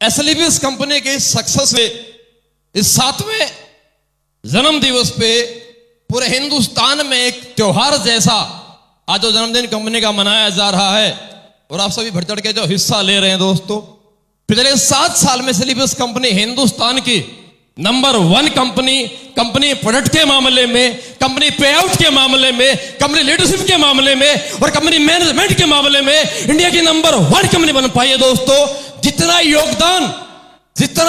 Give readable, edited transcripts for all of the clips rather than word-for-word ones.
एसएलवीएस company के success में इस 7वें जन्म दिवस पे पूरे हिंदुस्तान में एक त्योहार जैसा आज जो जन्मदिन कंपनी का मनाया जा रहा है और आप सभी बढ़ चढ़ के जो हिस्सा ले रहे हैं दोस्तों। पिछले 7 साल में एसएलवीएस कंपनी हिंदुस्तान की नंबर 1 कंपनी प्रोडक्ट के मामले में, कंपनी पे आउट के मामले में, कंपनी लीडरशिप के मामले में और कंपनी मैनेजमेंट के मामले में इंडिया की नंबर 1 कंपनी बन पाई है दोस्तों। जितना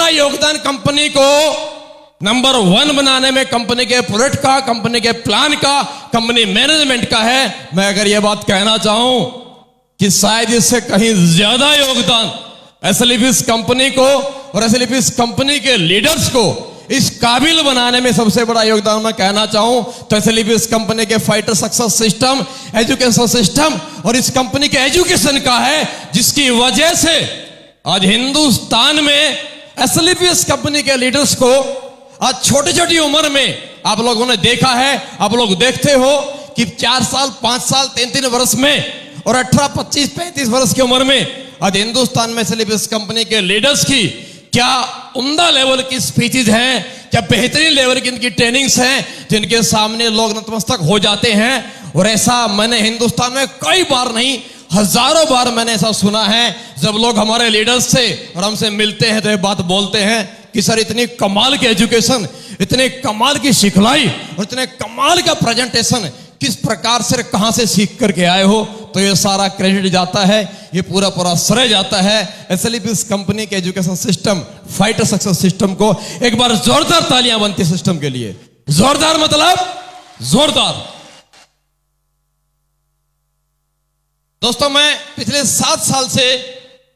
योगदान कंपनी को नंबर 1 बनाने में कंपनी के प्रोडक्ट का, कंपनी के प्लान का, कंपनी मैनेजमेंट का है, मैं अगर यह बात कहना चाहूं कि शायद इससे कहीं ज्यादा योगदान एसएलवीएस कंपनी को और एसएलवीएस कंपनी के लीडर्स को इस काबिल बनाने में सबसे बड़ा योगदान मैं कहना चाहूं तो एसएलवीएस कंपनी के fighter success system, education system और इस कंपनी के एजुकेशन का है, जिसकी वजह से आज हिंदुस्तान में एसएलवीएस कंपनी के लीडर्स को आज छोटी छोटी उम्र में आप लोगों ने देखा है, आप लोग देखते हो कि 4 साल, 5 साल, 3 वर्ष में और 18, 25, 35 वर्ष की उम्र में आज हिंदुस्तान में एसएलवीएस कंपनी के लीडर्स की क्या उम्दा लेवल की स्पीचेज हैं, क्या बेहतरीन लेवल की इनकी ट्रेनिंग्स हैं, जिनके सामने लोग नतमस्तक हो जाते हैं। और ऐसा मैंने हिंदुस्तान में कई बार नहीं, हजारों बार मैंने ऐसा सुना है जब लोग हमारे लीडर्स से और हमसे मिलते हैं तो ये बात बोलते हैं कि सर इतनी कमाल की एजुकेशन, इतने कमाल की सिखलाई और इतने कमाल का प्रेजेंटेशन किस प्रकार से, कहां से सीख करके आए हो। तो ये सारा क्रेडिट जाता है, ये पूरा श्रेय जाता है एसएलवीएस कंपनी के education system, fighter success system को। एक बार जोरदार तालियां बनती सिस्टम के लिए, जोरदार मतलब जोरदार। दोस्तों मैं पिछले 7 साल से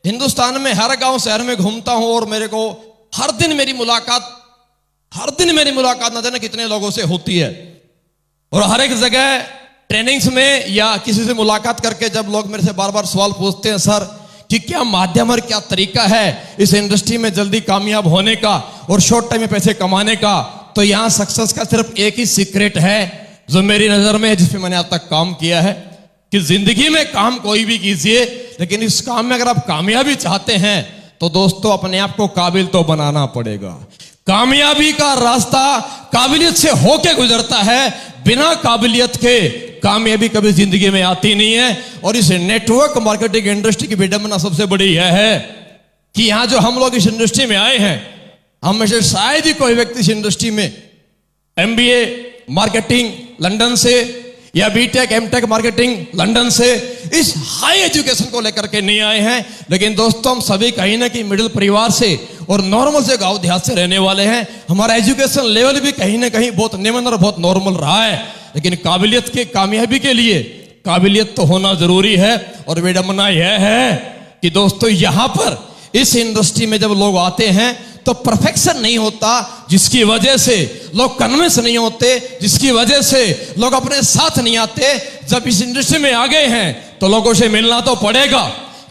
हिंदुस्तान में हर गांव शहर में घूमता हूं और मेरे को हर दिन मेरी मुलाकात न जाने कितने लोगों से होती है। और हर एक जगह ट्रेनिंग्स में या किसी से मुलाकात करके जब लोग मेरे से बार बार सवाल पूछते हैं सर कि क्या माध्यम और क्या तरीका है इस इंडस्ट्री में जल्दी कामयाब होने का और शॉर्ट टाइम में पैसे कमाने का, तो यहां सक्सेस का सिर्फ एक ही सीक्रेट है जो मेरी नजर में है, जिस पे मैंने आज तक काम किया है कि जिंदगी में काम कोई भी कीजिए, लेकिन इस काम में अगर आप कामयाबी चाहते हैं तो दोस्तों अपने आप को काबिल तो बनाना पड़ेगा। कामयाबी का रास्ता काबिलियत से होके गुजरता है, बिना काबिलियत के कामयाबी कभी जिंदगी में आती नहीं है। और इस नेटवर्क मार्केटिंग इंडस्ट्री की विडंबना सबसे बड़ी यह है कि यहां जो हम लोग इस इंडस्ट्री में आए हैं, हम में से शायद ही कोई व्यक्ति इस इंडस्ट्री में एमबीए मार्केटिंग लंदन से या बीटेक एमटेक मार्केटिंग लंदन से इस हाई एजुकेशन को लेकर के नहीं आए हैं। लेकिन दोस्तों हम सभी कहीं ना कहीं मिडिल परिवार से और नॉर्मल से गांव देहात से रहने वाले हैं। हमारा एजुकेशन लेवल भी कहीं ना कहीं बहुत निम्न और बहुत नॉर्मल रहा है, लेकिन काबिलियत के कामयाबी के लिए काबिलियत तो होना जरूरी है। और विडंबना यह है कि दोस्तों यहां पर इस इंडस्ट्री में जब लोग आते हैं तो परफेक्शन नहीं होता, जिसकी वजह से लोग कन्विंस नहीं होते, जिसकी वजह से लोग अपने साथ नहीं आते। जब इस इंडस्ट्री में आ गए हैं तो लोगों से मिलना तो पड़ेगा,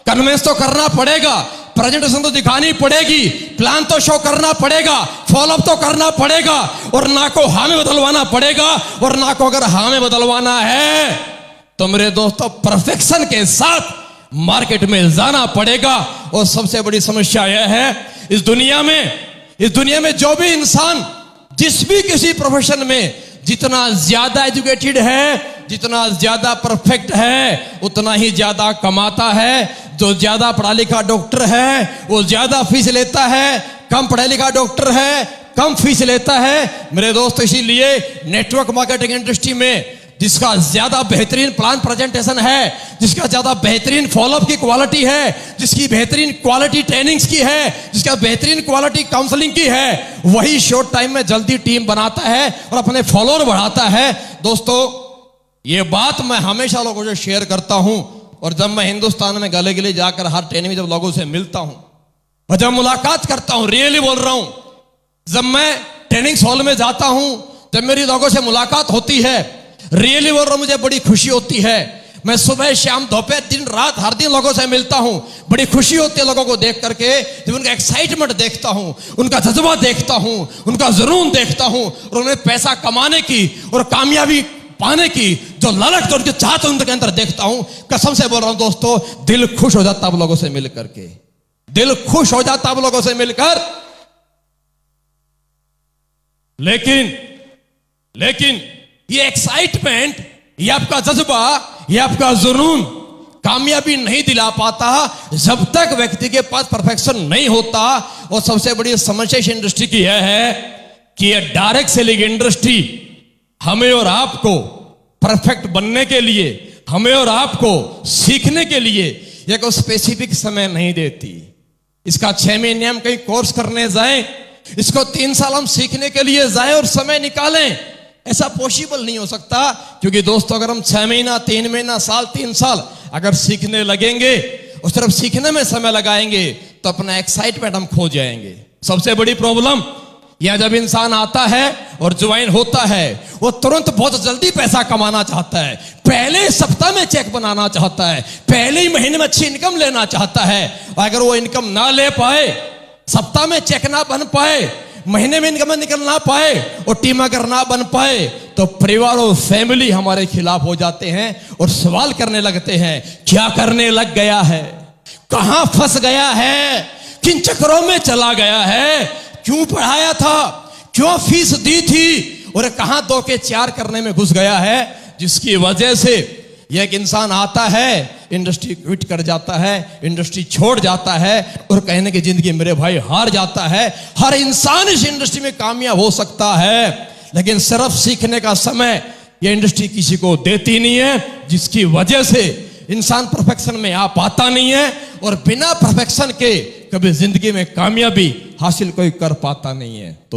कन्विंस तो करना पड़ेगा, प्रेजेंटेशन तो दिखानी पड़ेगी, प्लान तो शो करना पड़ेगा, फॉलोअप तो करना पड़ेगा और ना को हाँ में बदलवाना पड़ेगा। और ना को अगर हाँ में बदलवाना है तो मेरे दोस्तों परफेक्शन के साथ मार्केट में जाना पड़ेगा। और सबसे बड़ी समस्या यह है इस दुनिया में जो भी इंसान जिस भी किसी प्रोफेशन में जितना ज्यादा एजुकेटेड है, जितना ज्यादा परफेक्ट है, उतना ही ज्यादा कमाता है। जो ज्यादा पढ़ा लिखा डॉक्टर है वो ज्यादा फीस लेता है, कम पढ़ा लिखा डॉक्टर है कम फीस लेता है। मेरे दोस्त इसीलिए नेटवर्क मार्केटिंग इंडस्ट्री में जिसका ज्यादा बेहतरीन प्लान प्रेजेंटेशन है, जिसका ज्यादा बेहतरीन फॉलोअप की क्वालिटी है, जिसकी बेहतरीन क्वालिटी ट्रेनिंग्स की है, जिसका बेहतरीन क्वालिटी काउंसलिंग की है, वही शॉर्ट टाइम में जल्दी टीम बनाता है और अपने फॉलोअर बढ़ाता है। दोस्तों ये बात मैं हमेशा लोगों से शेयर करता हूं और जब मैं हिंदुस्तान में गले गले जाकर हर ट्रेनिंग में जब लोगों से मिलता हूं और जब मुलाकात करता हूं, रियली बोल रहा हूं, जब मैं ट्रेनिंग हॉल में जाता हूं, जब मेरी लोगों से मुलाकात होती है, रियली बोल रहा हूं, मुझे बड़ी खुशी होती है। मैं सुबह शाम दोपहर दिन रात हर दिन लोगों से मिलता हूं, बड़ी खुशी होती है लोगों को देख करके। जब उनका एक्साइटमेंट देखता हूं, उनका जज्बा देखता हूं, उनका जुनून देखता हूं और उन्हें पैसा कमाने की और कामयाबी पाने की जो ललक तो उनके चाहत उनके अंदर देखता हूं, कसम से बोल रहा हूं दोस्तों, दिल खुश हो जाता है लोगों से मिल करके, दिल खुश हो जाता आप लोगों से मिलकर। लेकिन ये एक्साइटमेंट, ये आपका जज्बा, ये आपका जुनून कामयाबी नहीं दिला पाता जब तक व्यक्ति के पास परफेक्शन नहीं होता। और सबसे बड़ी समस्या इस इंडस्ट्री की यह है कि ये डायरेक्ट सेलिंग इंडस्ट्री हमें और आपको परफेक्ट बनने के लिए, हमें और आपको सीखने के लिए एक स्पेसिफिक समय नहीं देती। इसका 6 महीने हम कहीं कोर्स करने जाएं, इसको 3 साल हम सीखने के लिए जाएं और समय निकालें, ऐसा पॉसिबल नहीं हो सकता। क्योंकि दोस्तों अगर हम 6 महीना, 3 महीना, साल, 3 साल अगर सीखने लगेंगे, उस तरफ सीखने में समय लगाएंगे, तो अपना एक्साइटमेंट हम खो जाएंगे। सबसे बड़ी प्रॉब्लम यह, जब इंसान आता है और ज्वाइन होता है, वो तुरंत बहुत जल्दी पैसा कमाना चाहता है, पहले सप्ताह में चेक बनाना चाहता है, पहले ही महीने में अच्छी इनकम लेना चाहता है। और अगर वो इनकम ना ले पाए, सप्ताह में चेक ना बन पाए, महीने में इनकम निकल ना पाए और टीम अगर ना बन पाए, तो परिवार और फैमिली हमारे खिलाफ हो जाते हैं और सवाल करने लगते हैं, क्या करने लग गया है, कहां फंस गया है, किन चक्करों में चला गया है, क्यों पढ़ाया था, क्यों फीस दी थी, और कहां 2 के 4 करने में घुस गया है। जिसकी वजह से यह एक इंसान आता है, इंडस्ट्री क्विट कर जाता है, इंडस्ट्री छोड़ जाता है और कहने की जिंदगी मेरे भाई हार जाता है। हर इंसान इस इंडस्ट्री में कामयाब हो सकता है, लेकिन सिर्फ सीखने का समय यह इंडस्ट्री किसी को देती नहीं है, जिसकी वजह से इंसान परफेक्शन में आ पाता नहीं है और बिना परफेक्शन के कभी जिंदगी में कामयाबी हासिल कोई कर पाता नहीं है। तो